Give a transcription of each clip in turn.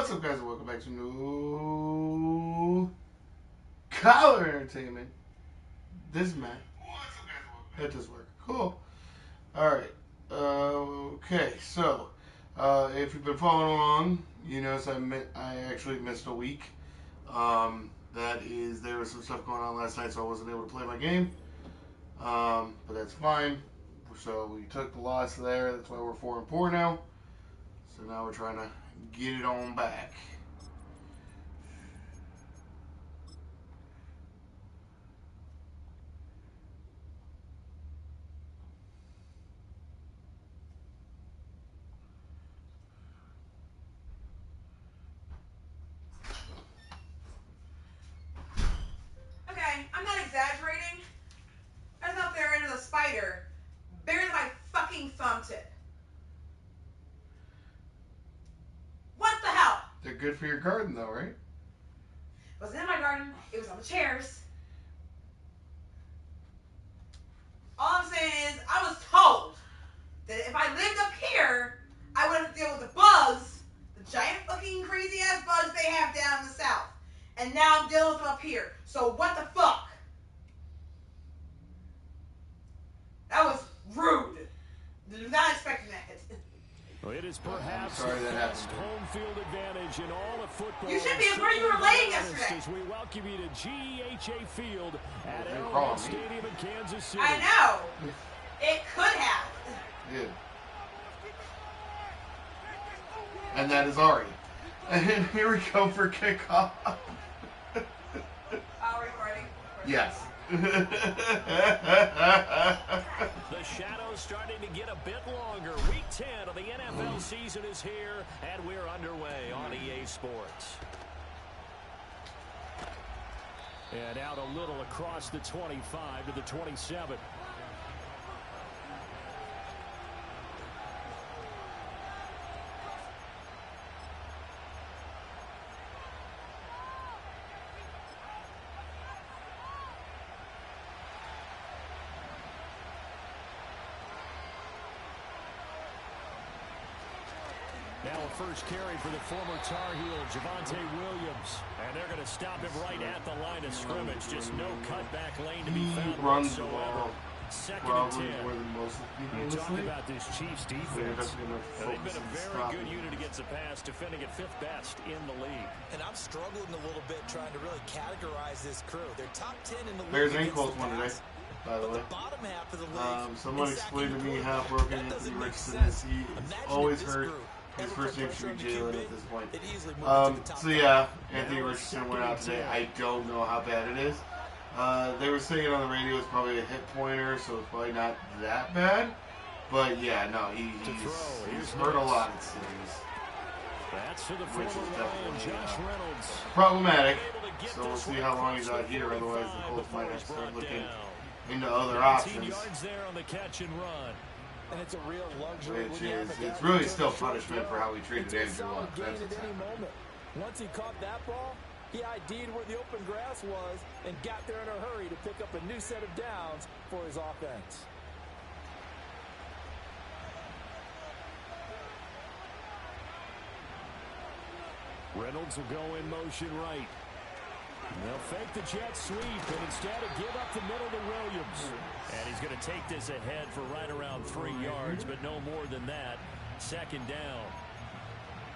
What's up, guys, and welcome back to New Collar Entertainment. This is Matt. What's up, guys, and welcome back. That does work. Cool. Alright. Okay, so, if you've been following along, you notice I actually missed a week. There was some stuff going on last night, so I wasn't able to play my game. But that's fine. So we took the loss there. That's why we're 4-4 now. So now we're trying to get it on back. Okay, I'm not exaggerating. I was up there into the spider, bigger than my fucking thumb tip. What the hell? They're good for your garden, though, right? It wasn't in my garden. It was on the chairs. All I'm saying is, I was told that if I lived up here, I wouldn't have to deal with the bugs, the giant fucking crazy ass bugs they have down in the south. And now I'm dealing with them up here. So what the fuck? That was rude. Not expecting that. Well, it is perhaps the best home field advantage in all of football. You should be where you were laying yesterday. As we welcome you to GEHA Field at Arrowhead Arrowhead Stadium in Kansas City. I know. It could have. Yeah. And that is Ari. And here we go for kickoff. Recording. Yes. The shadow's starting to get a bit longer. Week 10 of the NFL season is here, and we're underway on EA Sports. And out a little across the 25 to the 27. Now a first carry for the former Tar Heel, Javonte Williams. And they're going to stop him right at the line of scrimmage. Just no cutback lane to be found whatsoever. Second and 10. You talk about this Chiefs defense. They've been a very good unit against the pass, defending at 5th best in the league. And I'm struggling a little bit trying to really categorize this crew. They're top 10 in the league. There's an close one today, by the way. Bottom half of the league. Someone explained to me how broken Anthony Richardson is. He always hurt. His first name should be Jalen at this point. So yeah, Anthony Richardson went out today. I don't know how bad it is. They were saying on the radio it's probably a hit pointer, so it's probably not that bad. But yeah, no, he's hurt a lot in series. That's to the former Lion, Josh Reynolds. Problematic. So we'll see how long he's out here. Otherwise, the Colts might have to start looking into other options. Yards there on the catch and run. And it's a real luxury. It's really still punishment for how we treated Andrew Luck. That's at any moment. Once he caught that ball, he ID'd where the open grass was and got there in a hurry to pick up a new set of downs for his offense. Reynolds will go in motion right. They'll fake the jet sweep and instead give up the middle to Williams. And he's going to take this ahead for right around 3 yards, but no more than that. Second down.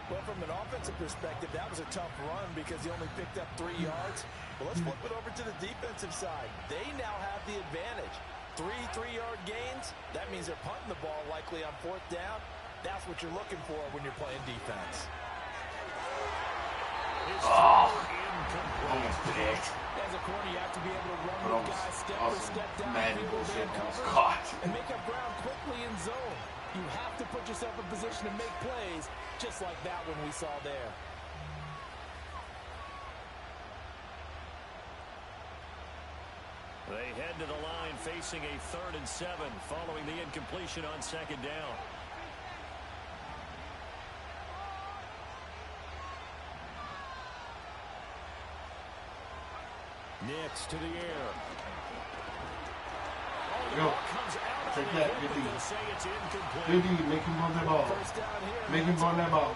Well, from an offensive perspective, that was a tough run because he only picked up 3 yards. But let's flip it over to the defensive side. They now have the advantage. 3 3-yard gains. That means they're punting the ball likely on 4th down. That's what you're looking for when you're playing defense. Oh, almost picked. As a corner, you have to be able to run with guys step for step down Madden bullshit that was caught. and make up ground quickly in zone. You have to put yourself in position to make plays, just like that one we saw there. They head to the line facing a 3rd and 7 following the incompletion on 2nd down. Nix to the air. Go. Take that, 50. 50, make him run that ball. Make him run that ball.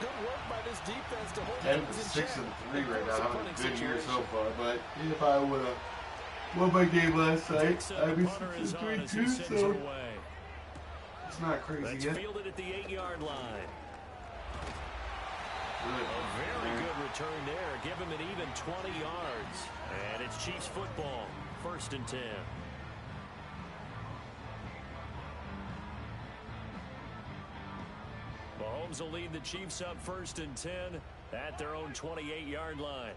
Good work by this defense to hold things in check. 6-3 right now. Having a good year so far. But if I would have won my game last night, I'd be 6-3 too. So it's not crazy yet. Fielded at the 8-yard line. A very good return there. Give him an even 20 yards. And it's Chiefs football. 1st and 10. Mahomes will lead the Chiefs up 1st and 10 at their own 28-yard line.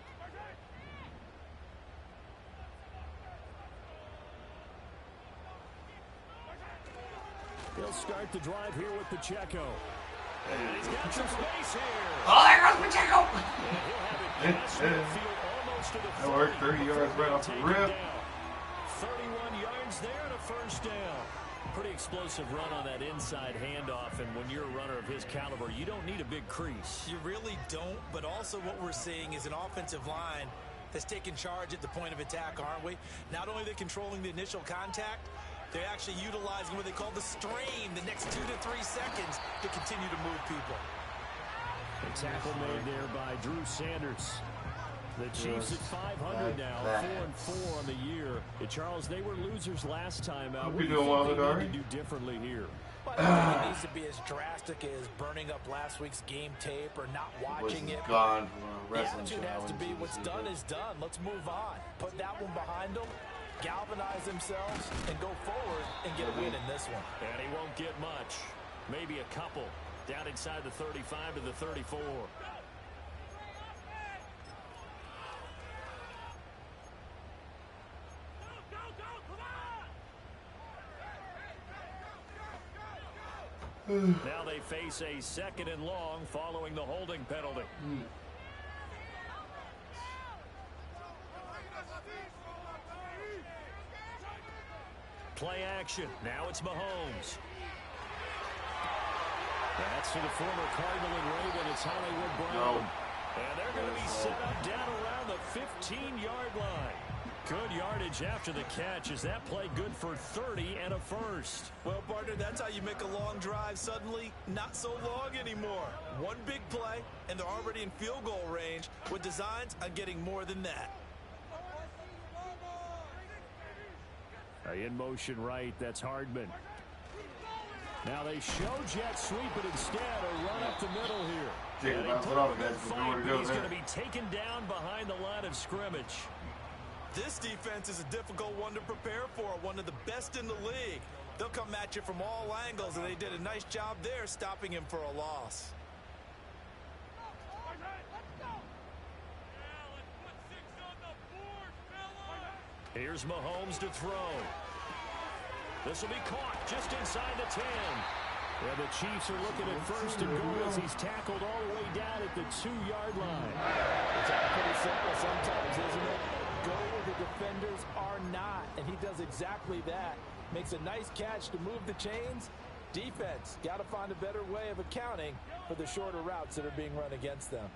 He'll start the drive here with Pacheco. And he's got some space here. Oh, there goes Pacheco. That worked 30 yards right off the rip. 31 yards there and a 1st down. Pretty explosive run on that inside handoff, and when you're a runner of his caliber, you don't need a big crease. You really don't, but also what we're seeing is an offensive line that's taking charge at the point of attack, aren't we? Not only are they controlling the initial contact, they're actually utilizing what they call the strain the next 2 to 3 seconds to continue to move people. A tackle made there by Drew Sanders. The Chiefs at 500 now, 4-4 on the year. And Charles, they were losers last time out. What do you think they need to do differently here? But I don't think it needs to be as drastic as burning up last week's game tape or not watching it. Gone from a the wrestling attitude has to be what's done is done. Let's move on. Put that one behind them, galvanize themselves, and go forward and get a win in this one. And he won't get much. Maybe a couple. Down inside the 35 to the 34. Now they face a 2nd and long following the holding penalty. Play action. Now it's Mahomes. That's to the former Cardinal and Raven. It's Hollywood Brown. And they're going to be set up down around the 15-yard line. Good yardage after the catch. Is that play good for 30 and a 1st? Well, partner, that's how you make a long drive suddenly not so long anymore. One big play, and they're already in field goal range with designs on getting more than that. In motion right, that's Hardman. Now they show jet sweep, but instead a run up the middle here. And he's going to be taken down behind the line of scrimmage. This defense is a difficult one to prepare for, one of the best in the league. They'll come at you from all angles, and they did a nice job there stopping him for a loss. Here's Mahomes to throw. This will be caught just inside the 10. And the Chiefs are looking at 1st and goal as he's tackled all the way down at the 2-yard line. It's pretty simple sometimes, isn't it? Go where the defenders are not, and he does exactly that. Makes a nice catch to move the chains. Defense, got to find a better way of accounting for the shorter routes that are being run against them.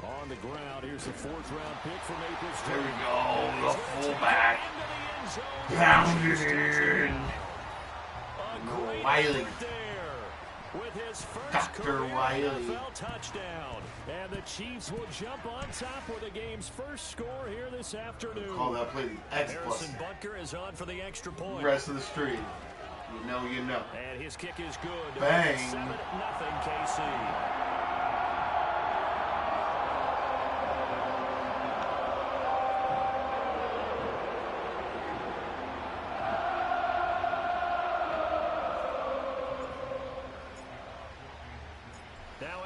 On the ground, here's the 4th-round pick from April. There we go, the fullback. Pounded in. Wiley. With his first Dr. Wiley. NFL touchdown. And the Chiefs will jump on top with the game's first score here this afternoon. Call that play the X+. Harrison Butker is on for the extra point. Rest of the street. You know, you know. And his kick is good. Bang. 7-0 KC.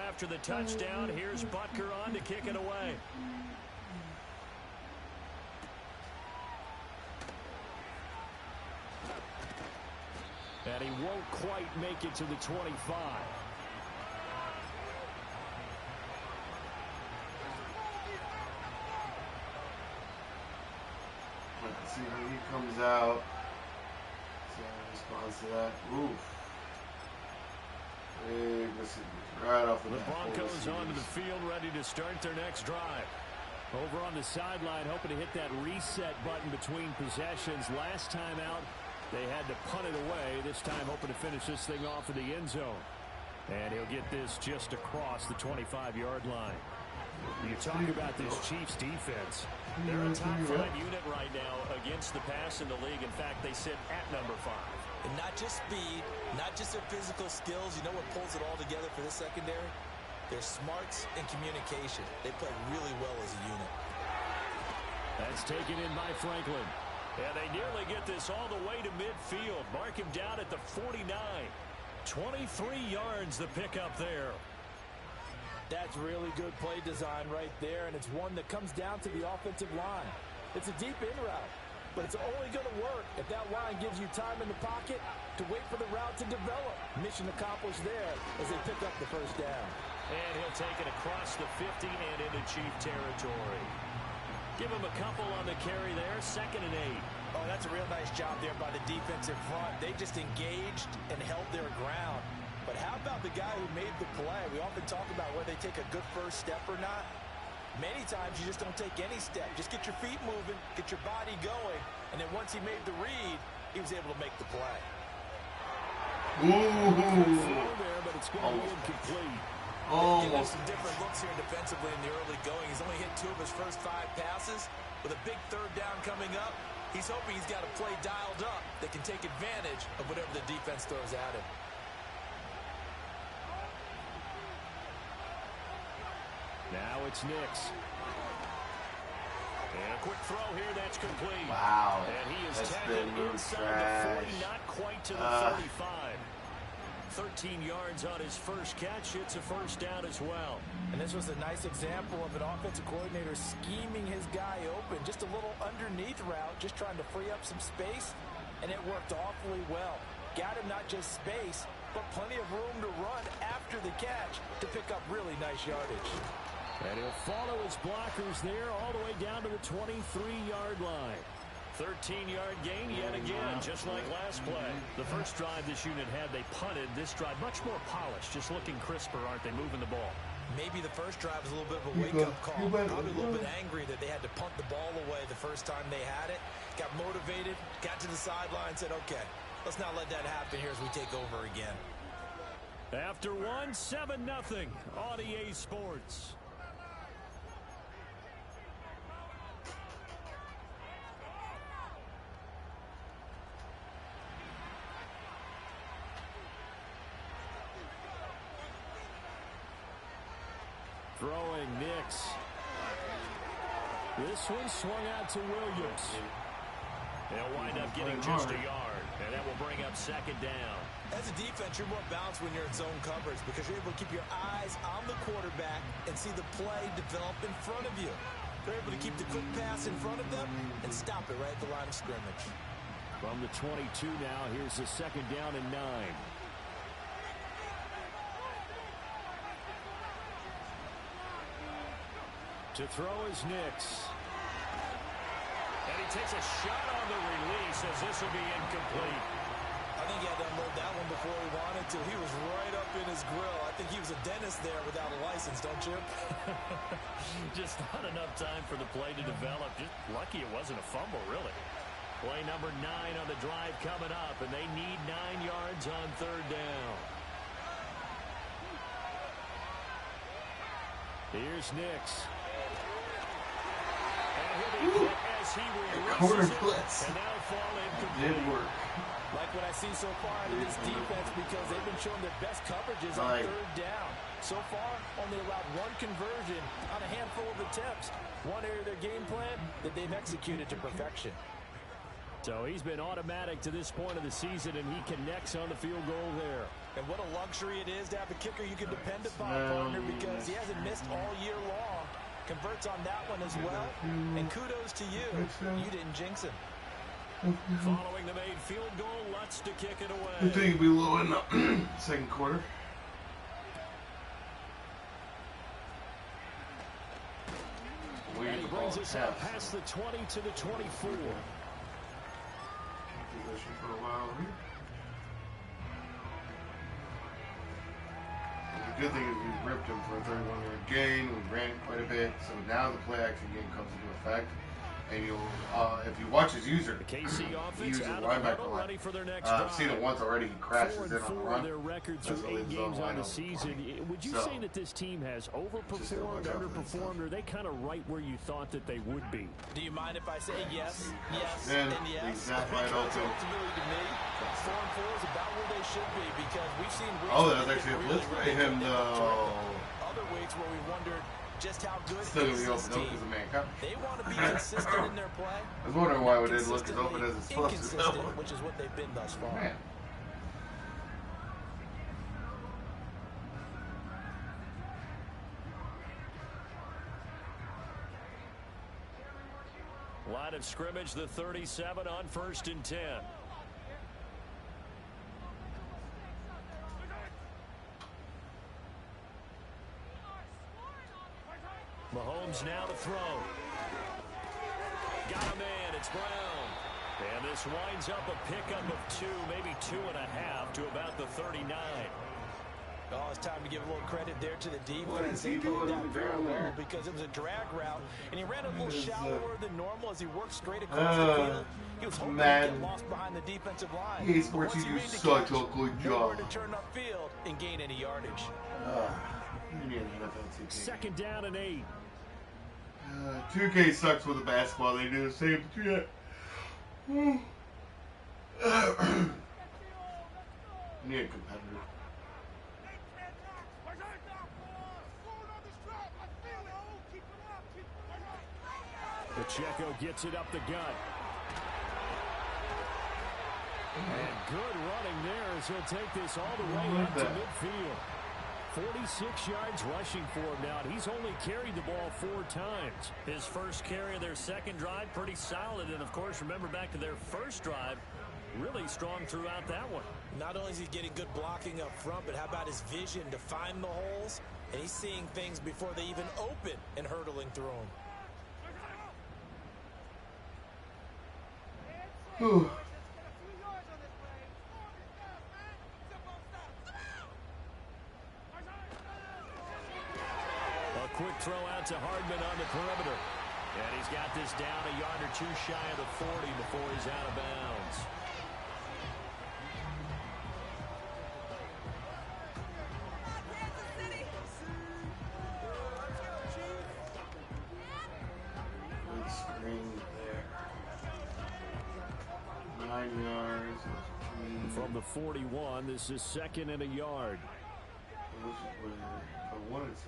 After the touchdown, here's Butker on to kick it away. And he won't quite make it to the 25. Let's see how he comes out. See how he responds to that. Oof. Big receiver. Right off the Broncos onto the field, ready to start their next drive. Over on the sideline, hoping to hit that reset button between possessions. Last time out, They had to punt it away, this time hoping to finish this thing off in the end zone. And he'll get this just across the 25-yard line. You talk about this Chiefs defense. They're a top 5 unit right now against the pass in the league. In fact, they sit at number 5. And not just speed, not just their physical skills. You know what pulls it all together for this secondary? Their smarts and communication. They play really well as a unit. That's taken in by Franklin. And they nearly get this all the way to midfield. Mark him down at the 49. 23 yards the pickup there. That's really good play design right there, and it's one that comes down to the offensive line. It's a deep in route, but it's only going to work if that line gives you time in the pocket to wait for the route to develop. Mission accomplished there as they pick up the first down. And he'll take it across the 50 and into Chief territory. Give him a couple on the carry there, 2nd and 8. Oh, that's a real nice job there by the defensive front. They just engaged and held their ground. But how about the guy who made the play? We often talk about whether they take a good first step or not. Many times you just don't take any step. Just get your feet moving, get your body going, and then once he made the read, he was able to make the play. There, but it's going to be incomplete. Almost some different looks here defensively in the early going. He's only hit 2 of his first 5 passes. With a big 3rd down coming up, he's hoping he's got a play dialed up that can take advantage of whatever the defense throws at him. Now it's Nix. And a quick throw here, that's complete. Wow. And he is tackled inside the 40, not quite to the 35. 13 yards on his first catch. It's a first down as well. And this was a nice example of an offensive coordinator scheming his guy open. Just a little underneath route, just trying to free up some space, and it worked awfully well. Got him not just space, but plenty of room to run after the catch to pick up really nice yardage. And he'll follow his blockers there all the way down to the 23-yard line. 13-yard gain yet again, just like last play. The first drive this unit had, they punted. This drive, much more polished, just looking crisper, aren't they, moving the ball? Maybe the first drive was a little bit of a wake-up call. Probably a little bit angry that they had to punt the ball away the first time they had it. Got motivated, got to the sideline, said, okay, let's not let that happen here as we take over again. After one, 7-0 on EA Sports. Throwing Nix. This one swung out to Williams. They'll wind up getting just a yard, and that will bring up 2nd down. As a defense, you're more balanced when you're in zone coverage because you're able to keep your eyes on the quarterback and see the play develop in front of you. They're able to keep the quick pass in front of them and stop it right at the line of scrimmage. From the 22 now, here's the 2nd down and 9. To throw is Nix. And he takes a shot on the release as this will be incomplete. I think he had to unload that one before he wanted to. He was right up in his grill. I think he was a dentist there without a license, don't you? Just not enough time for the play to develop. Just lucky it wasn't a fumble, really. Play number 9 on the drive coming up, and they need 9 yards on 3rd down. Here's Nix. As he releases it, and now fall incomplete. Did work. Like what I see so far out of this defense because they've been showing their best coverages on 3rd down. So far, only allowed 1 conversion on a handful of attempts. One area of their game plan that they've executed to perfection. So he's been automatic to this point of the season, and he connects on the field goal there. And what a luxury it is to have a kicker you can depend upon, partner, because he hasn't missed all year long. Converts on that one as well. And kudos to you. You didn't jinx him. Following the made field goal, Lutz to kick it away. I think it'll be low in the 2nd quarter. And he brings us out past the 20 to the 24. Position for a while here. The good thing is we ripped him for a 31-yard gain. We ran quite a bit, so now the play action game comes into effect. And you'll, if you watch his user, The KC he offense uses out linebacker of line. ready for their next I've seen it once already. He crashes in on the 4-4 run. their record That's through 8 games on the season. Would you say that this team has overperformed, underperformed, or are they kind of right where you thought that they would be? Do you mind if I say yes, yes, and yes? Exactly right because open. ultimately to me, 4-4 is about where they should be because we've seen weeks Oh, where that's they've actually a been blitz by him, though. Other weeks where we wondered just how good Still is gonna be this open team. as a man coverage. They want to be consistent in their play. I was wondering why it didn't look as open as it's supposed to. Inconsistent, which is what they've been thus far. Man. Line of scrimmage, the 37 on 1st and 10. Mahomes now to throw. Got a man, it's Brown. And this winds up a pickup of 2, maybe 2.5 to about the 39. Oh, it's time to give a little credit there to the defense. They played that very well because it was a drag route, and he ran a little shallower than normal as he worked straight across the field. He was hoping to get lost behind the defensive line. Hey, Sports, you do such a good job. To turn upfield and gain any yardage. 2nd down and 8. 2K sucks with the basketball. They do the same shit. Need a competitor. Pacheco gets it up the gut. And good running there as he'll take this all the way up to midfield. 46 yards rushing for him now. He's only carried the ball 4 times. His first carry of their second drive, pretty solid. And, of course, remember back to their first drive, really strong throughout that one. Not only is he getting good blocking up front, but how about his vision to find the holes? And he's seeing things before they even open and hurtling through them. Whew. Quick throw out to Hardman on the perimeter. And he's got this down a yard or 2 shy of the 40 before he's out of bounds. Good screen there. 9 yards. From the 41, this is 2nd and a yard. Which is where I wanted to.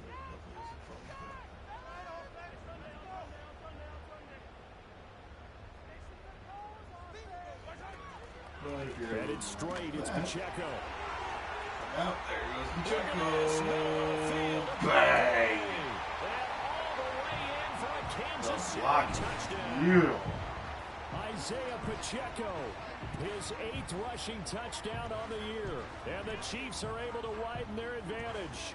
Headed straight, it's Pacheco. Oh, there goes Pacheco. Bang! Kansas touchdown. Beautiful. Isaiah Pacheco, his 8th rushing touchdown on the year. And the Chiefs are able to widen their advantage.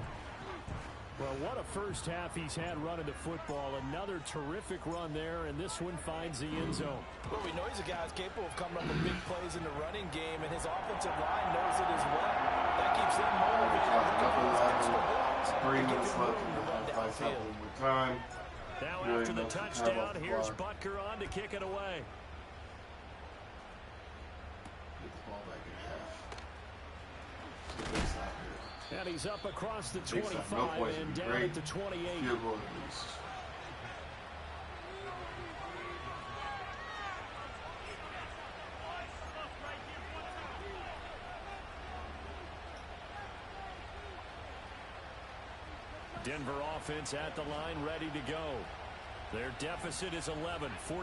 Well, what a first half he's had running the football. Another terrific run there, and this one finds the end zone. Well, we know he's a guy who's capable of coming up with big plays in the running game, and his offensive line knows it as well. That keeps them motivated. 3 minutes left in the half. One more time. Now after the touchdown, here's Butker on to kick it away. Get the ball back in half. And he's up across the 25 and down at the 28. Field goal at least. Denver offense at the line, ready to go. Their deficit is 11, 14-3,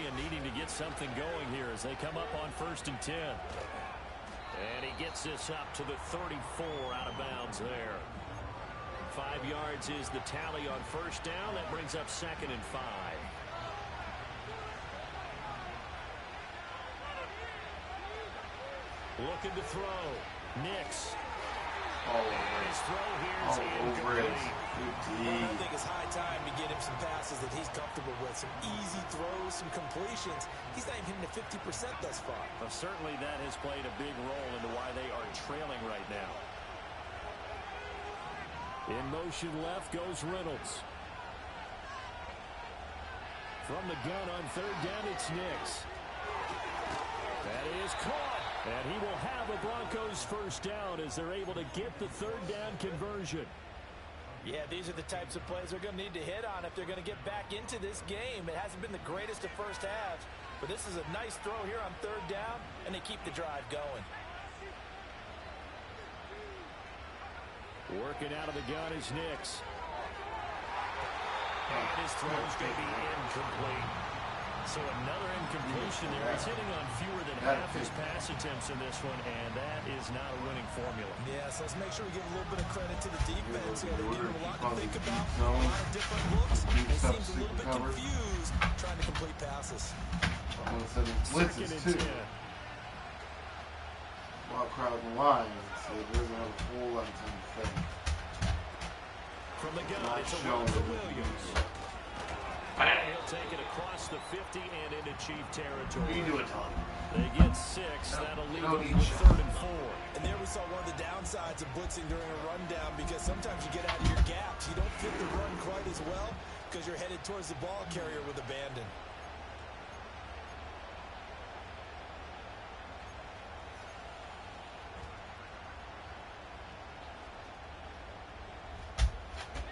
and needing to get something going here as they come up on 1st and 10. And he gets this up to the 34 out of bounds there. 5 yards is the tally on 1st down. That brings up 2nd and 5. Looking to throw. Nix. All over His throw here is I think it's high time to get him some passes that he's comfortable with. Some easy throws, some completions. He's not even hitting the 50% thus far. Well, certainly that has played a big role into why they are trailing right now. In motion left goes Reynolds. From the gun on third down, it's Nix. That is caught. And he will have a Broncos first down as they're able to get the third down conversion. Yeah, these are the types of plays they're going to need to hit on if they're going to get back into this game. It hasn't been the greatest of first halves, but this is a nice throw here on third down, and they keep the drive going. Working out of the gun is Nix. And his throw is going to be incomplete. So another incompletion there. He's hitting on fewer than half his pass attempts in this one, and that is not a winning formula. Yeah, so let's make sure we give a little bit of credit to the defense here. They give him a lot to think about, a lot of different looks. He seems a little bit confused trying to complete passes. Second and 10. While crowding lines, it doesn't have a whole lot of time to think. From the gun, it's a run for Williams. He'll take it across the 50 and into Chief territory. You do it, Tom. They get 6. That'll leave them with 3rd and 4. And there we saw one of the downsides of blitzing during a rundown, because sometimes you get out of your gaps. You don't fit the run quite as well because you're headed towards the ball carrier with abandon.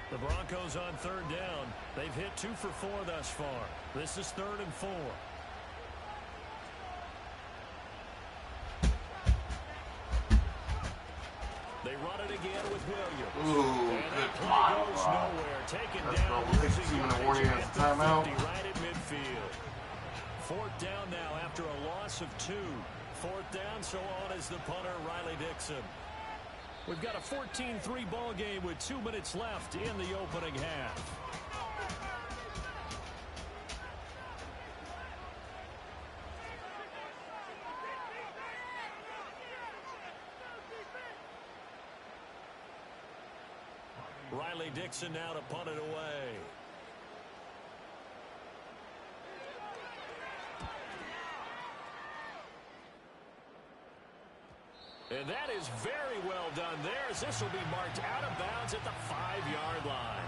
The Broncos on third down. They've hit 2 for 4 thus far. This is 3rd and 4. They run it again with Williams. Ooh, and good that play block. goes nowhere. Taken That's down. probably Losing a warning yardage as at a the timeout. 50 right at midfield. 4th down now after a loss of 2. 4th down, so on is the punter, Riley Dixon. We've got a 14-3 ball game with 2 minutes left in the opening half. Riley Dixon now to punt it away. And that is very well done there, as this will be marked out of bounds at the 5-yard line.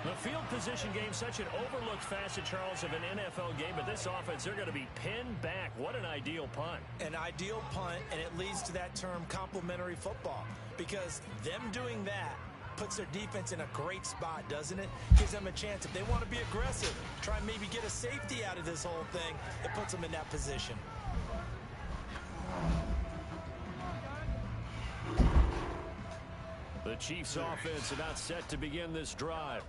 The field position game, such an overlooked facet, Charles, of an NFL game, but this offense, they're going to be pinned back. What an ideal punt. An ideal punt, and it leads to that term complementary football, because them doing that puts their defense in a great spot, doesn't it? Gives them a chance. If they want to be aggressive, try and maybe get a safety out of this whole thing, it puts them in that position. The Chiefs offense about set to begin this drive.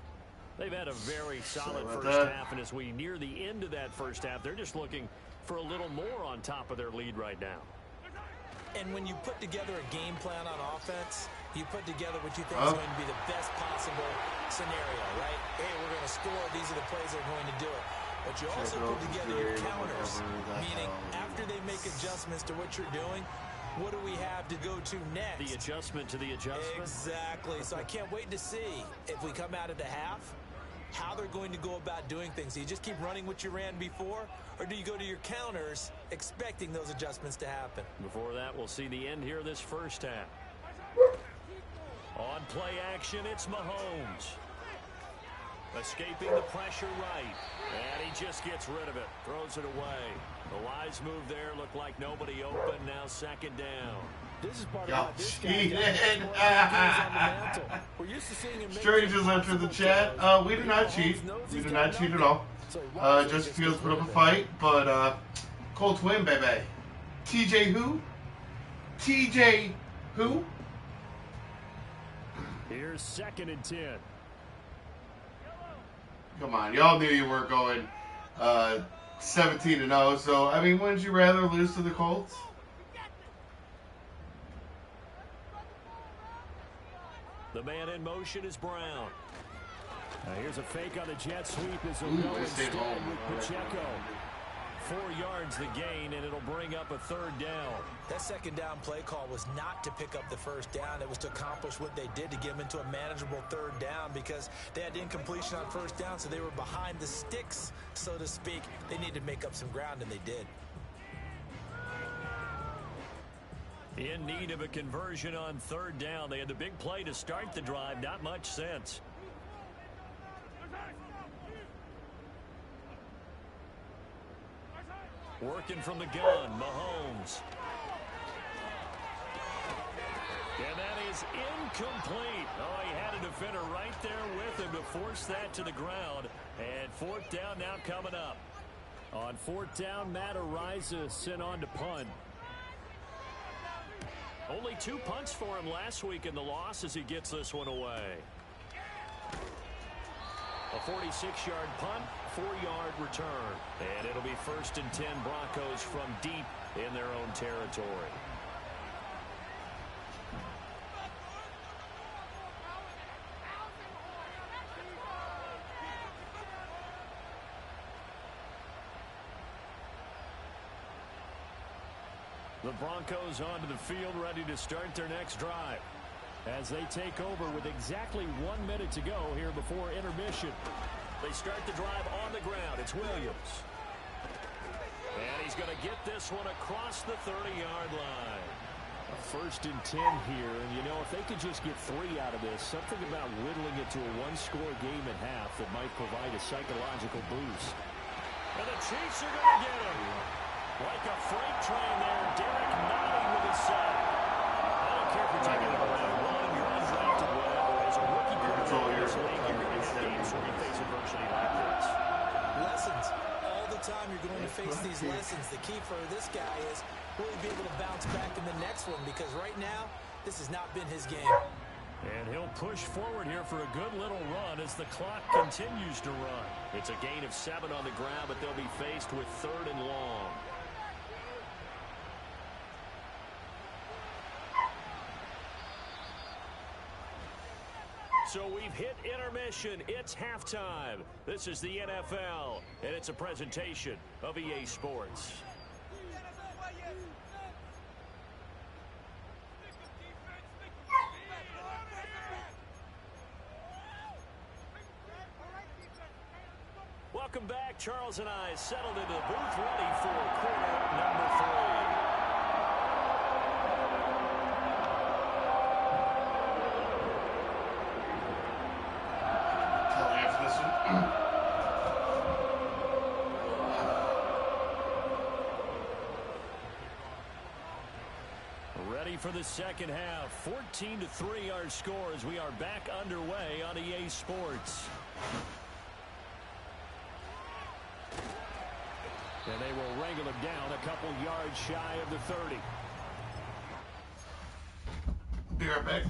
They've had a very solid first half, and as we near the end of that first half, they're just looking for a little more on top of their lead right now. And when you put together a game plan on offense, you put together what you think is going to be the best possible scenario, right? Hey, we're going to score. These are the plays that are going to do it. But you also put together your counters, meaning after they make adjustments to what you're doing, what do we have to go to next? The adjustment to the adjustment? Exactly. So I can't wait to see if we come out of the half, how they're going to go about doing things. Do you just keep running what you ran before, or do you go to your counters expecting those adjustments to happen? Before that, we'll see the end here of this first half. On play action, it's Mahomes. Escaping the pressure right. And he just gets rid of it. Throws it away. The wise move there. Looked like nobody open. Now 2nd down. This is part of how this cheated. We're used to seeing him. Strangers entered the chat. We did not cheat. We did not cheat at all. Justin Fields put up a fight, but Colts win, baby. TJ who? TJ who? Here's 2nd and 10. Come on, y'all knew you weren't going 17-0. So I mean, wouldn't you rather lose to the Colts? The man in motion is Brown. Now here's a fake on the jet sweep as they'll go instead with Pacheco. 4 yards the gain, and it'll bring up a 3rd down. That 2nd down play call was not to pick up the 1st down. It was to accomplish what they did to get them into a manageable 3rd down, because they had incompletion on 1st down, so they were behind the sticks, so to speak. They needed to make up some ground, and they did. In need of a conversion on 3rd down. They had the big play to start the drive. Not much sense. Working from the gun, Mahomes. And that is incomplete. Oh, he had a defender right there with him to force that to the ground. And fourth down now coming up. On fourth down, Matt Araiza sent on to punt. Only 2 punts for him last week in the loss as he gets this one away. A 46-yard punt, 4-yard return. And it'll be 1st and 10 Broncos from deep in their own territory. The Broncos onto the field, ready to start their next drive as they take over with exactly 1 minute to go here before intermission. They start the drive on the ground. It's Williams. And he's going to get this one across the 30-yard line. A 1st and 10 here, and you know, if they could just get 3 out of this, something about whittling it to a 1-score game at half that might provide a psychological boost. And the Chiefs are going to get him. Like a freight train there, Derek nodding with his sack. I don't care if you're taking it around 1, you're undrafted, whatever. As a rookie quarterback in this league, you're going to have games where you face adversity like this. Lessons. All the time you're going to face these lessons. The key for this guy is will he be able to bounce back in the next one? Because right now, this has not been his game. And he'll push forward here for a good little run as the clock continues to run. It's a gain of 7 on the ground, but they'll be faced with 3rd and long. So we've hit intermission. It's halftime. This is the NFL, and it's a presentation of EA Sports. Welcome back. Charles and I settled into the booth ready for quarter number 3. Ready for the second half. 14-3 our score as we are back underway on EA Sports. And they will wrangle him down a couple yards shy of the 30. Be right back.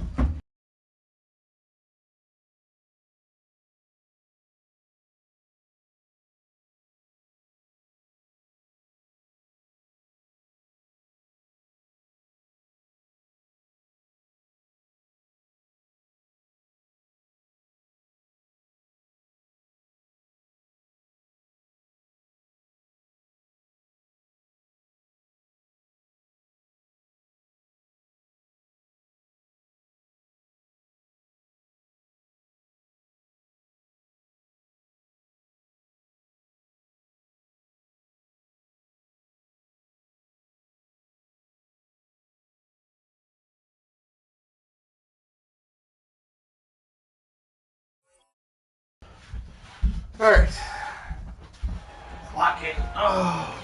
All right. Lock in. Oh.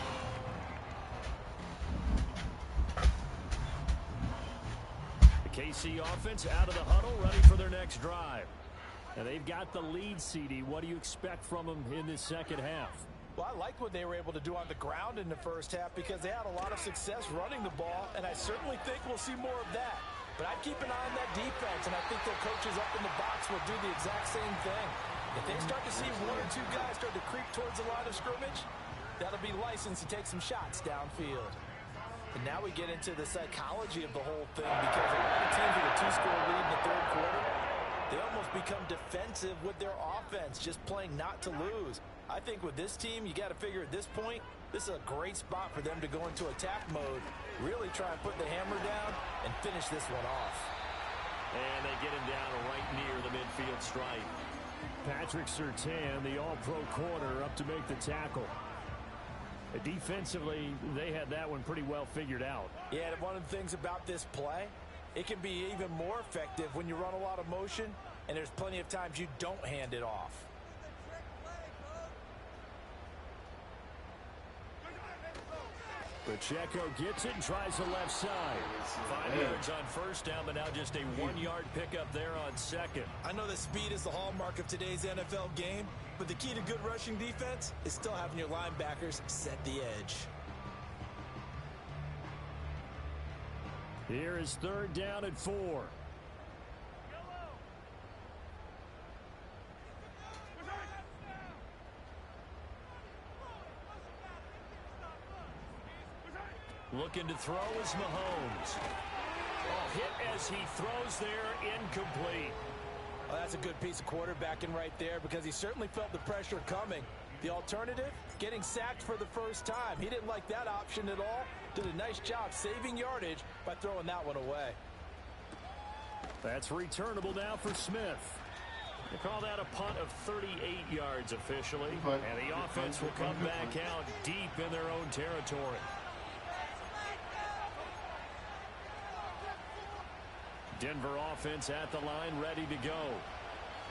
The KC offense out of the huddle, ready for their next drive. And they've got the lead, CD. What do you expect from them in this second half? Well, I liked what they were able to do on the ground in the first half because they had a lot of success running the ball, and I certainly think we'll see more of that. But I'd keep an eye on that defense, and I think their coaches up in the box will do the exact same thing. If they start to see 1 or 2 guys start to creep towards the line of scrimmage, that'll be license to take some shots downfield. And now we get into the psychology of the whole thing because a lot of teams with a 2-score lead in the 3rd quarter, they almost become defensive with their offense, just playing not to lose. I think with this team, you got to figure at this point, this is a great spot for them to go into attack mode, really try and put the hammer down and finish this one off. And they get him down right near the midfield stripe. Patrick Surtain, the all-pro corner, up to make the tackle. Defensively, they had that one pretty well figured out. Yeah, and one of the things about this play, it can be even more effective when you run a lot of motion, and there's plenty of times you don't hand it off. Pacheco gets it and tries the left side. 5 yards on first down, but now just a 1-yard pickup there on second. I know that speed is the hallmark of today's NFL game, but the key to good rushing defense is still having your linebackers set the edge. Here is 3rd down and 4. Looking to throw is Mahomes. Oh, hit as he throws there, incomplete. Well, that's a good piece of quarterbacking right there because he certainly felt the pressure coming. The alternative, getting sacked for the first time. He didn't like that option at all. Did a nice job saving yardage by throwing that one away. That's returnable now for Smith. They call that a punt of 38 yards officially. And the offense will come back out deep in their own territory. Denver offense at the line, ready to go.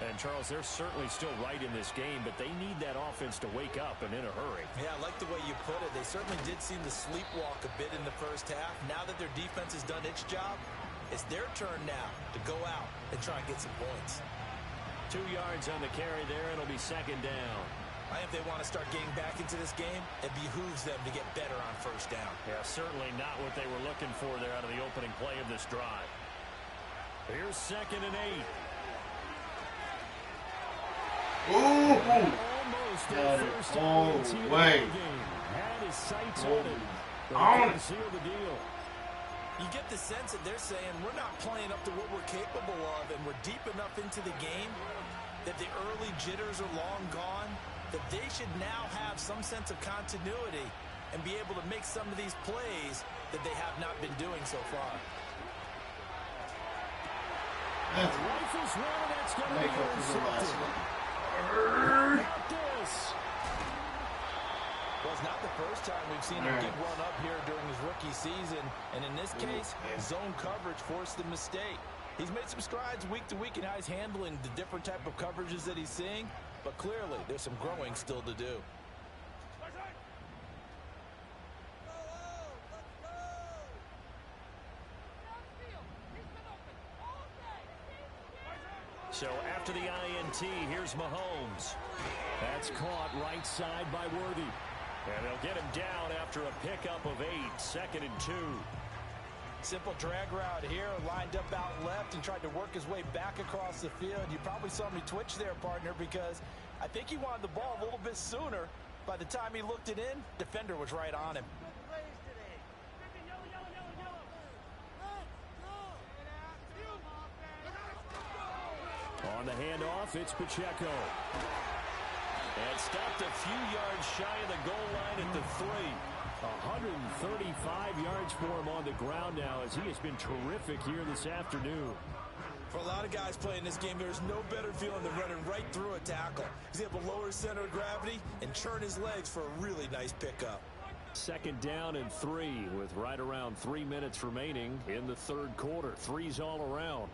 And, Charles, they're certainly still right in this game, but they need that offense to wake up and in a hurry. Yeah, I like the way you put it. They certainly did seem to sleepwalk a bit in the first half. Now that their defense has done its job, it's their turn now to go out and try and get some points. 2 yards on the carry there. It'll be 2nd down. I think if they want to start getting back into this game, it behooves them to get better on first down. Yeah, certainly not what they were looking for there out of the opening play of this drive. Here's 2nd and 8. Ooh! Almost Got their it first all INT of the way. game. Had his sights on it. But On he it. couldn't seal the deal. You get the sense that they're saying we're not playing up to what we're capable of, and we're deep enough into the game that the early jitters are long gone, that they should now have some sense of continuity and be able to make some of these plays that they have not been doing so far. Rifles one, that's going to be Make up for the last intercepted. one. Not this. Well, it's not the first time we've seen him get run up here during his rookie season, and in this case, zone coverage forced the mistake. He's made some strides week to week in how he's handling the different type of coverages that he's seeing, but clearly there's some growing still to do. So after the INT, here's Mahomes. That's caught right side by Worthy. And they'll get him down after a pickup of 8, 2nd and 2. Simple drag route here, lined up out left and tried to work his way back across the field. You probably saw me twitch there, partner, because I think he wanted the ball a little bit sooner. By the time he looked it in, defender was right on him. On the handoff, it's Pacheco. And stopped a few yards shy of the goal line at the 3. 135 yards for him on the ground now as he has been terrific here this afternoon. For a lot of guys playing this game, there's no better feeling than running right through a tackle. He's able to lower his center of gravity and churn his legs for a really nice pickup. 2nd down and 3 with right around 3 minutes remaining in the 3rd quarter. 3s all around.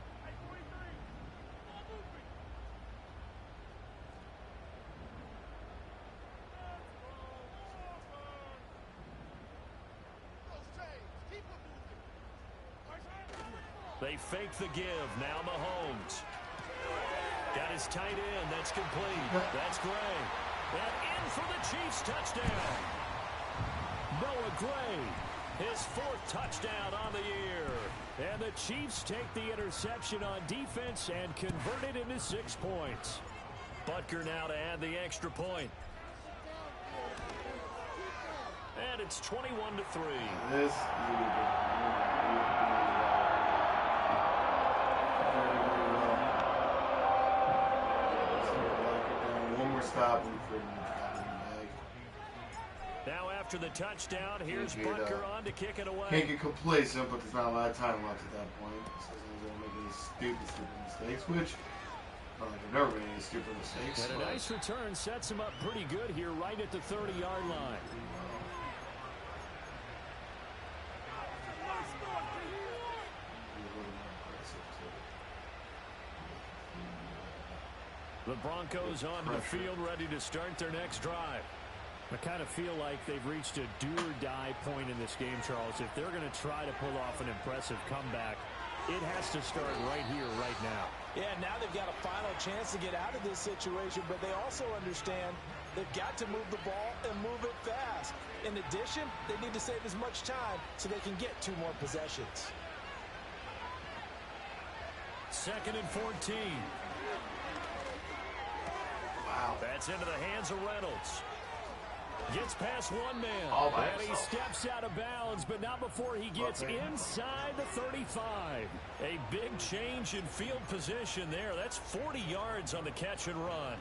They fake the give. Now Mahomes. Got his tight end. That's complete. That's Gray. And in for the Chiefs touchdown. Noah Gray, his 4th touchdown on the year. And the Chiefs take the interception on defense and convert it into 6 points. Butker now to add the extra point. And it's 21-3. This one more stop and pretty much got him back. Now after the touchdown, here's Butker on to kick it away. Can't get complacent, but there's not a lot of time left at that point. So they don't make any stupid mistakes, which not like there've never been any stupid mistakes. And a nice return sets him up pretty good here right at the 30-yard line. The Broncos onto the field ready to start their next drive. I kind of feel like they've reached a do-or-die point in this game, Charles. If they're going to try to pull off an impressive comeback, it has to start right here, right now. Yeah, now they've got a final chance to get out of this situation, but they also understand they've got to move the ball and move it fast. In addition, they need to save as much time so they can get 2 more possessions. 2nd and 14. Wow. That's into the hands of Reynolds. Gets past one man. And he steps out of bounds, but not before he gets inside the 35. A big change in field position there. That's 40 yards on the catch and run.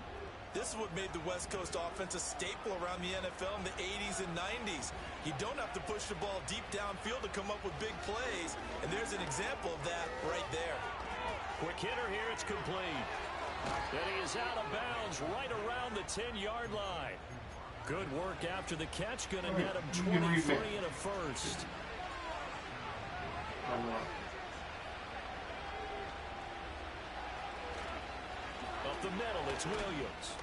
This is what made the West Coast offense a staple around the NFL in the 80s and 90s. You don't have to push the ball deep downfield to come up with big plays, and there's an example of that right there. Quick hitter here, it's complete. And he is out of bounds right around the 10-yard line. Good work after the catch, going to net him 23 and a first. Up the middle, it's Williams.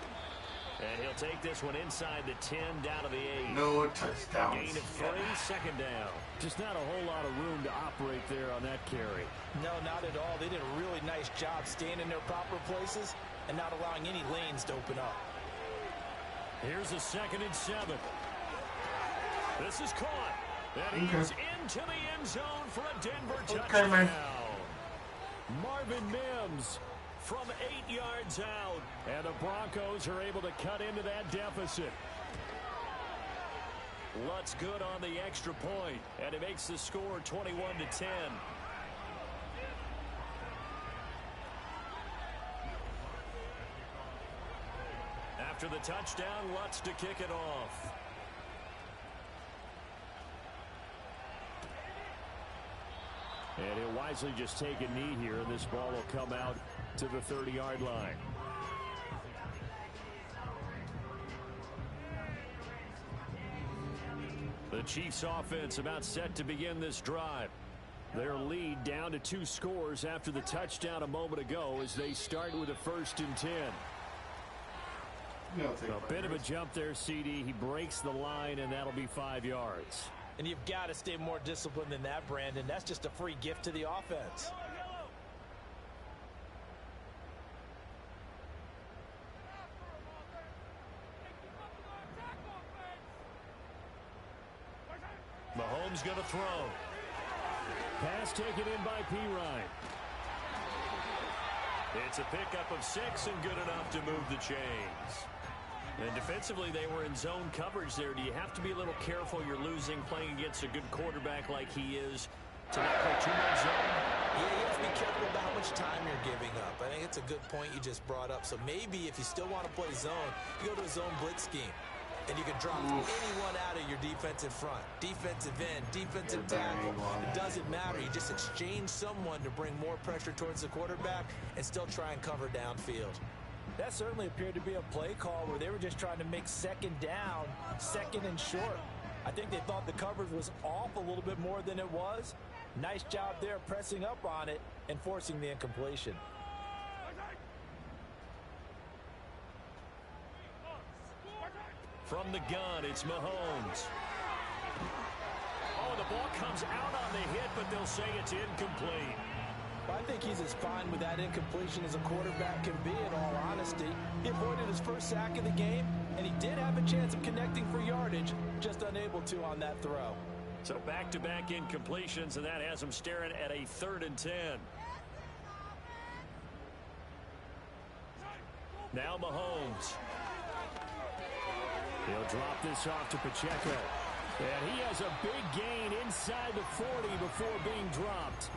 And he'll take this one inside the 10, down to the 8. No touchdowns. Gain of 3, 2nd down. Just not a whole lot of room to operate there on that carry. No, not at all. They did a really nice job staying in their proper places and not allowing any lanes to open up. Here's a 2nd and 7. This is caught. And he is into the end zone for a Denver touchdown. Marvin Mims from 8 yards out. And the Broncos are able to cut into that deficit. Lutz good on the extra point. And it makes the score 21-10. After the touchdown, Lutz to kick it off. And he'll wisely just take a knee here, and this ball will come out to the 30-yard line. The Chiefs offense about set to begin this drive. Their lead down to 2 scores after the touchdown a moment ago as they start with a 1st and 10. A bit of a jump there, CD. He breaks the line, and that'll be 5 yards. And you've got to stay more disciplined than that, Brandon. That's just a free gift to the offense. Mahomes going to throw. Pass taken in by Pirine. It's a pickup of 6 and good enough to move the chains. And defensively, they were in zone coverage there. Do you have to be a little careful? You're losing playing against a good quarterback like he is to not play too much zone? Yeah, you have to be careful about how much time you're giving up. I think it's a good point you just brought up. So maybe if you still want to play zone, you go to a zone blitz scheme. And you can drop anyone out of your defensive front. Defensive end, defensive tackle. It doesn't matter. You just exchange someone to bring more pressure towards the quarterback and still try and cover downfield. That certainly appeared to be a play call where they were just trying to make 2nd down, 2nd and short. I think they thought the coverage was off a little bit more than it was. Nice job there pressing up on it and forcing the incompletion. From the gun, it's Mahomes. Oh, the ball comes out on the hit, but they'll say it's incomplete. I think he's as fine with that incompletion as a quarterback can be, in all honesty. He avoided his first sack of the game, and he did have a chance of connecting for yardage, just unable to on that throw. So back-to-back incompletions, and that has him staring at a 3rd and 10. Now Mahomes. He'll drop this off to Pacheco. And he has a big gain inside the 40 before being dropped.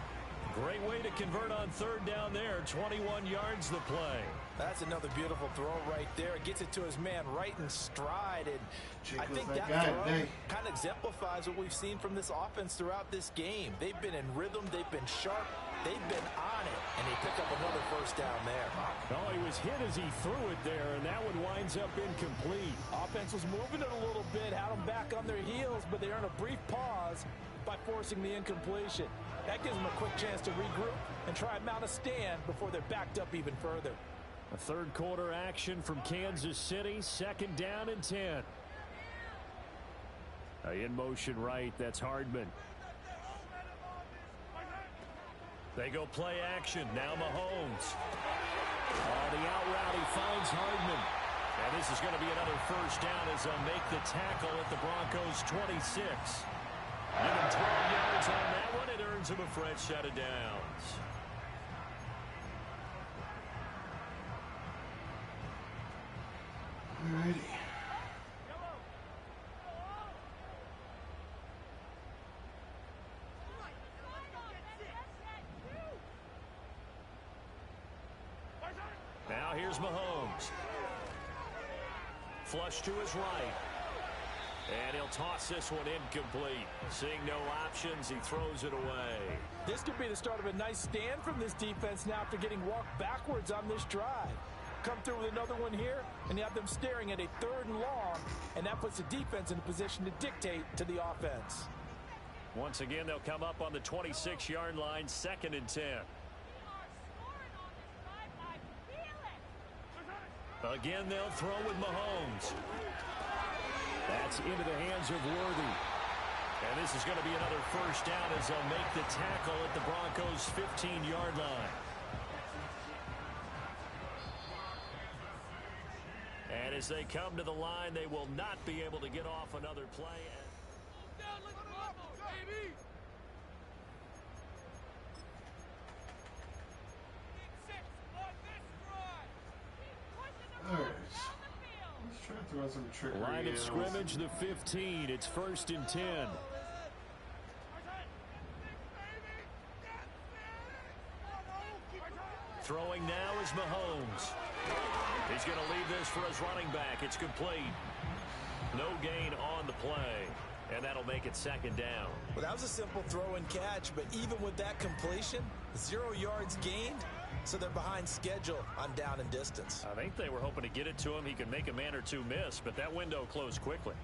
Great way to convert on 3rd down there. 21 yards the play. That's another beautiful throw right there. Gets it to his man right in stride. And I think that throw kind of exemplifies what we've seen from this offense throughout this game. They've been in rhythm. They've been sharp. They've been on it. And they pick up another 1st down there. Oh, he was hit as he threw it there, and that one winds up incomplete. Offense was moving it a little bit, had them back on their heels, but they earned a brief pause by forcing the incompletion. That gives them a quick chance to regroup and try and mount a stand before they're backed up even further. A 3rd quarter action from Kansas City, 2nd down and 10. In motion right, that's Hardman. They go play action. Now Mahomes. The out route, he finds Hardman. And this is going to be another first down as they'll make the tackle at the Broncos' 26. Give him 12 yards on that one. It earns him a fresh set of downs. Alrighty. Now here's Mahomes. Flush to his right. And he'll toss this one incomplete. Seeing no options, he throws it away. This could be the start of a nice stand from this defense now after getting walked backwards on this drive. Come through with another one here, and you have them staring at a 3rd and long, and that puts the defense in a position to dictate to the offense. Once again, they'll come up on the 26-yard line, 2nd and 10. Again, they'll throw with Mahomes. That's into the hands of Worthy. And this is going to be another first down as they'll make the tackle at the Broncos' 15-yard line. And as they come to the line, they will not be able to get off another play. Alright. Let's try to throw some trickery. Line of scrimmage, the 15. It's 1st and 10. Throwing now is Mahomes. He's going to leave this for his running back. It's complete. No gain on the play. And that'll make it 2nd down. Well, that was a simple throw and catch, but even with that completion, 0 yards gained, so they're behind schedule on down and distance. I think they were hoping to get it to him. He could make a man or two miss, but that window closed quickly.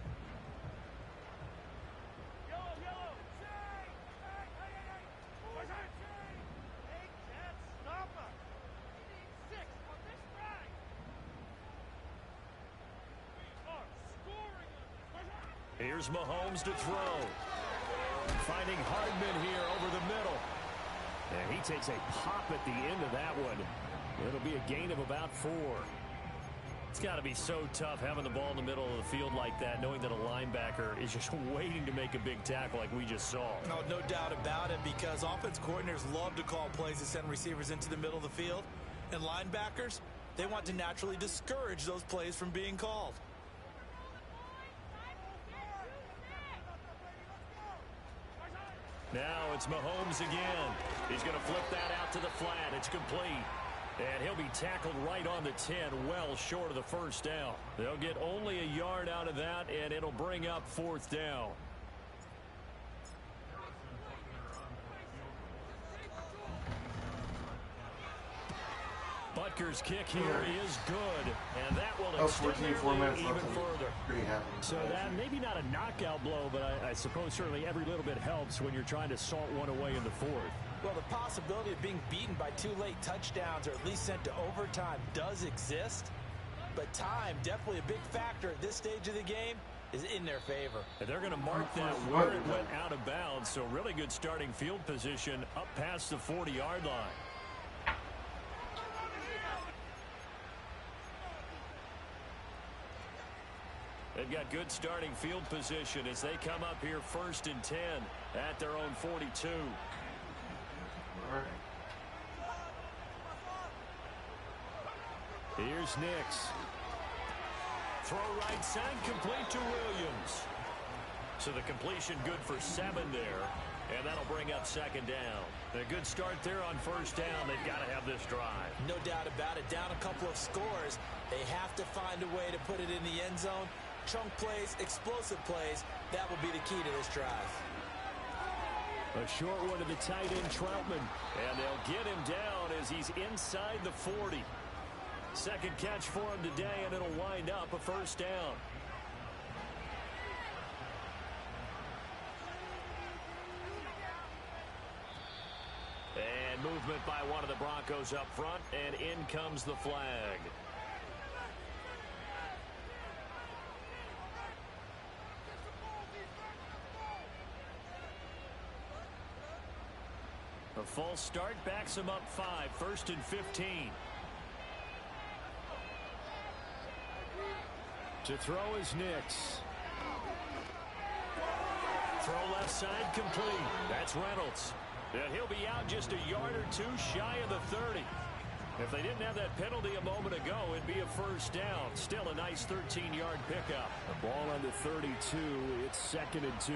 Here's Mahomes to throw. Finding Hardman here over the middle. And he takes a pop at the end of that one. It'll be a gain of about 4. It's got to be so tough having the ball in the middle of the field like that, knowing that a linebacker is just waiting to make a big tackle like we just saw. No doubt about it, because offense coordinators love to call plays to send receivers into the middle of the field. And linebackers, they want to naturally discourage those plays from being called. Now it's Mahomes again. He's going to flip that out to the flat. It's complete. And he'll be tackled right on the 10, well short of the first down. They'll get only a yard out of that, and it'll bring up 4th down. Butker's kick here is good, and that will extend their lead even further. So that maybe not a knockout blow, but I suppose certainly every little bit helps when you're trying to salt one away in the 4th. Well, the possibility of being beaten by 2 late touchdowns or at least sent to overtime does exist, but time, definitely a big factor at this stage of the game, is in their favor. And they're going to mark that where it went out of bounds, so really good starting field position up past the 40-yard line. They've got good starting field position as they come up here 1st and 10 at their own 42. Here's Nix. Throw right side, complete to Williams. So the completion good for 7 there, and that'll bring up 2nd down. A good start there on 1st down. They've got to have this drive. No doubt about it. Down a couple of scores. They have to find a way to put it in the end zone. Chunk plays, explosive plays, that will be the key to this drive. A short one to the tight end, Troutman. And they'll get him down as he's inside the 40. 2nd catch for him today, and it'll wind up a 1st down. And movement by one of the Broncos up front, and in comes the flag. A full start backs him up 5, 1st and 15. To throw is Nix. Throw left side complete. That's Reynolds. And he'll be out just a yard or 2 shy of the 30. If they didn't have that penalty a moment ago, it'd be a first down. Still a nice 13-yard pickup. The ball on the 32. It's 2nd and 2.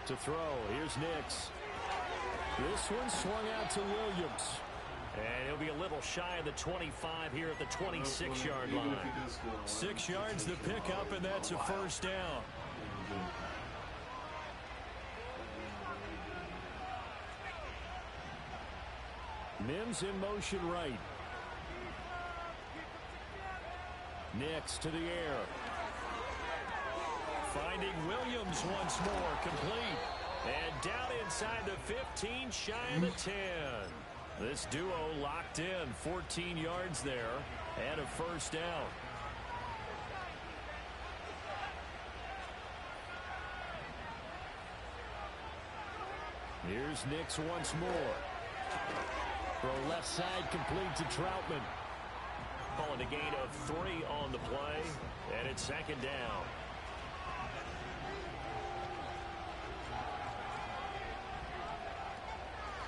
To throw, here's Nix. This one swung out to Williams. And he'll be a little shy of the 25 here at the 26-yard line. 6 yards the pickup, and that's a first down. Mims in motion right. Nix to the air. Finding Williams once more, complete. And down inside the 15, shy of the 10. This duo locked in, 14 yards there, and a first down. Here's Nix once more. Throw left side complete to Troutman. Calling a gain of 3 on the play, and it's 2nd down.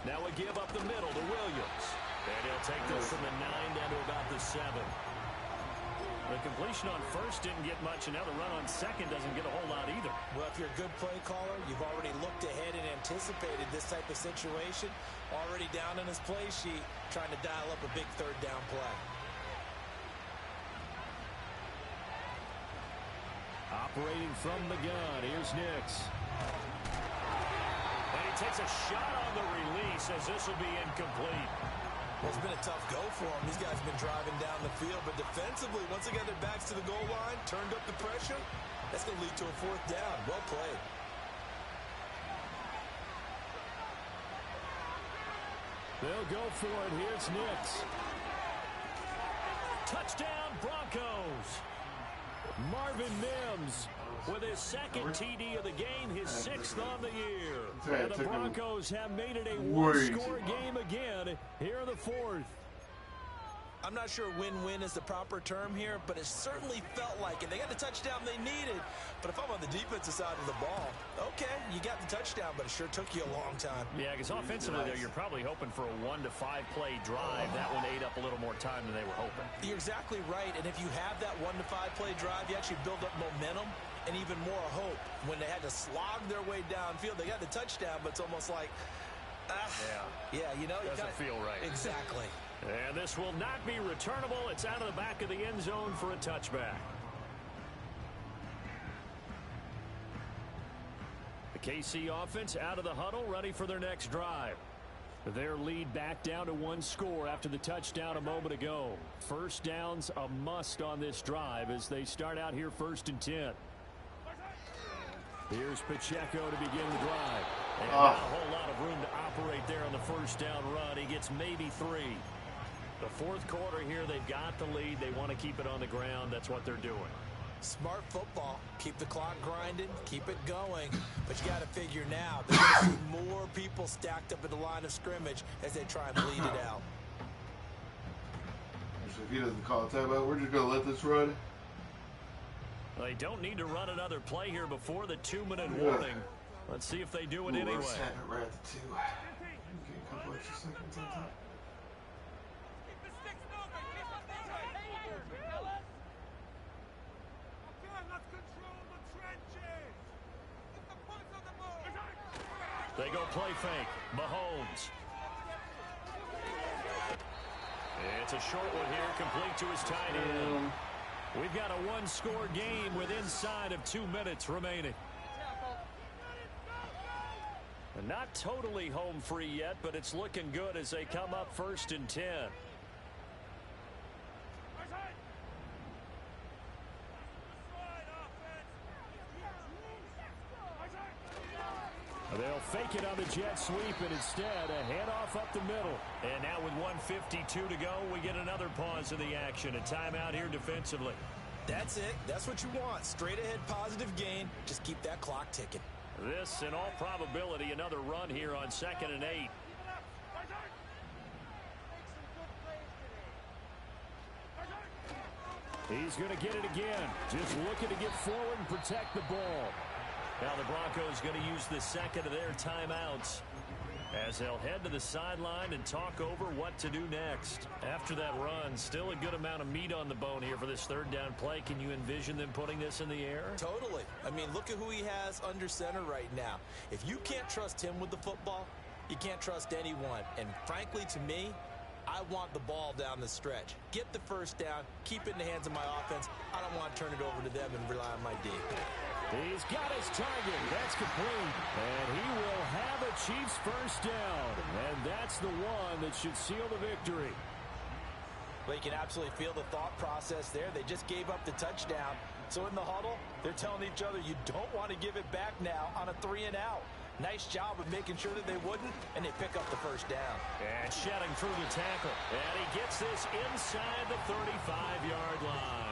Now a give up the middle to Williams. And he'll take this from the 9 down to about the 7. The completion on 1st didn't get much, and now the run on 2nd doesn't get a whole lot either. Well, if you're a good play caller, you've already looked ahead and anticipated this type of situation. Already down in his play sheet, trying to dial up a big 3rd down play. Operating from the gun, here's Nix. And he takes a shot on the release as this will be incomplete. Well, it's been a tough go for him. These guys have been driving down the field, but defensively, once they got their backs to the goal line, turned up the pressure, that's going to lead to a 4th down. Well played. They'll go for it. Here's Nix. Touchdown, Broncos. Marvin Mims with his 2nd TD of the game, his 6th on the year. And the Broncos have made it a one-score game again here in the 4th. I'm not sure win-win is the proper term here, but it certainly felt like it. They got the touchdown they needed, but if I'm on the defensive side of the ball, okay, you got the touchdown, but it sure took you a long time. Yeah, because offensively, though, you're probably hoping for a 1 to 5 play drive. That one ate up a little more time than they were hoping. You're exactly right, and if you have that 1 to 5 play drive, you actually build up momentum and even more hope. When they had to slog their way downfield, they got the touchdown, but it's almost like, yeah, you know, doesn't feel right. Exactly. And this will not be returnable. It's out of the back of the end zone for a touchback. The KC offense out of the huddle, ready for their next drive. Their lead back down to 1 score after the touchdown a moment ago. First down's a must on this drive as they start out here 1st and 10. Here's Pacheco to begin the drive. And not a whole lot of room to operate there on the first down run. He gets maybe 3. The 4th quarter here, they've got the lead. They want to keep it on the ground. That's what they're doing. Smart football. Keep the clock grinding. Keep it going. But you got to figure now, there's going to be more people stacked up at the line of scrimmage as they try and bleed it out. If he doesn't call a timeout, we're just going to let this run. They don't need to run another play here before the 2-minute warning. Let's see if they do it anyway. Right at the 2. Okay, a couple extra seconds on top. They go play fake. Mahomes. It's a short one here, complete to his tight end. We've got a 1-score game with inside of 2 minutes remaining. And not totally home free yet, but it's looking good as they come up 1st and 10. They'll fake it on the jet sweep, and instead a handoff up the middle. And now with 1:52 to go, we get another pause in the action. A timeout here defensively. That's it. That's what you want. Straight ahead positive gain. Just keep that clock ticking. This, in all probability, another run here on 2nd and 8. He's going to get it again. Just looking to get forward and protect the ball. Now the Broncos going to use the second of their timeouts as they'll head to the sideline and talk over what to do next. After that run, still a good amount of meat on the bone here for this 3rd down play. Can you envision them putting this in the air? Totally. I mean, look at who he has under center right now. If you can't trust him with the football, you can't trust anyone. And frankly, to me, I want the ball down the stretch. Get the first down, keep it in the hands of my offense. I don't want to turn it over to them and rely on my D. He's got his target. That's complete. And he will have a Chiefs first down. And that's the one that should seal the victory. Well, you can absolutely feel the thought process there. They just gave up the touchdown. So in the huddle, they're telling each other, you don't want to give it back now on a 3-and-out. Nice job of making sure that they wouldn't, and they pick up the first down. And shedding through the tackle. And he gets this inside the 35-yard line.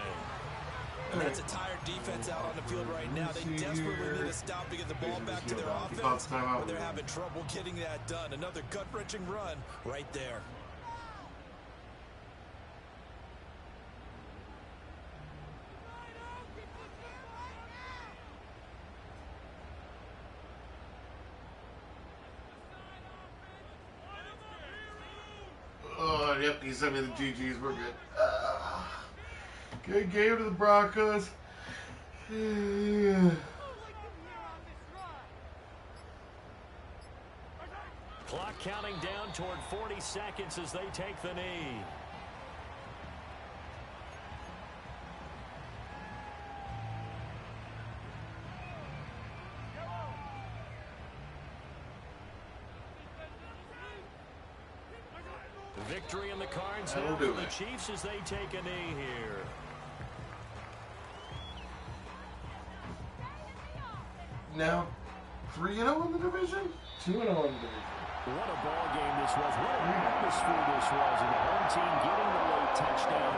And that's a tired defense out on the field right now. They desperately need to stop to get the ball back to their offense, but they're having trouble getting that done. Another gut-wrenching run right there. Oh, yep, he sent me the GGs. We're good. Good game to the Broncos. Clock counting down toward 40 seconds as they take the knee. Victory in the cards now for the Chiefs as they take a knee here. Now, 3-0 in the division? 2-0 in the division. What a ball game this was. What an atmosphere this was. And the home team getting the late touchdown,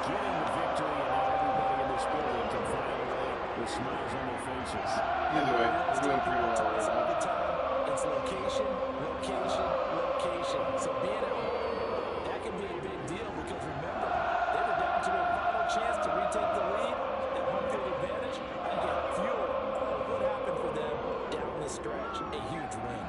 getting the victory, and now everybody in this building can finally with smiles on their faces. Either way, we're doing pretty well right now. It's location, location, location. So being at home, that can be a big deal because remember, they were down to their final chance to retake the lead. That home field advantage, I get fuel. What happened for them down the stretch? A huge win.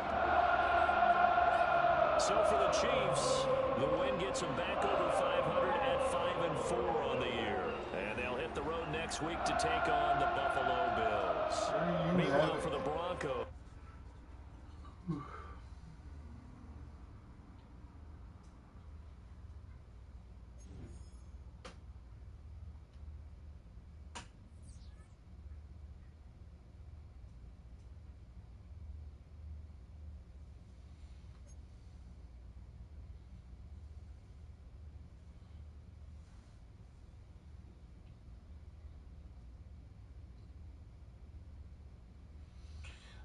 So for the Chiefs, the win gets them back over 500 at 5-4 on the year. And they'll hit the road next week to take on the Buffalo Bills. Meanwhile, for the Broncos.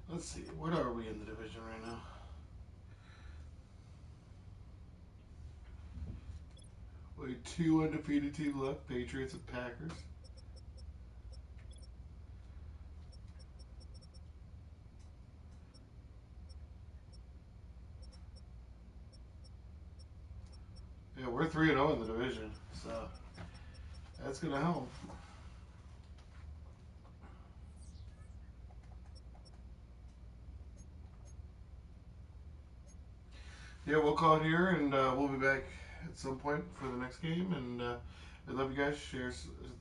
Let's see, what are we in the division right now? Wait, 2 undefeated teams left, Patriots and Packers. Yeah, we're 3-0 in the division, so that's going to help. Yeah, we'll call it here, and we'll be back at some point for the next game. And I love you guys. Share,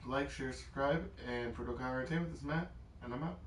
like, share, subscribe. And for Dokkan Entertainment, this is Matt, and I'm out.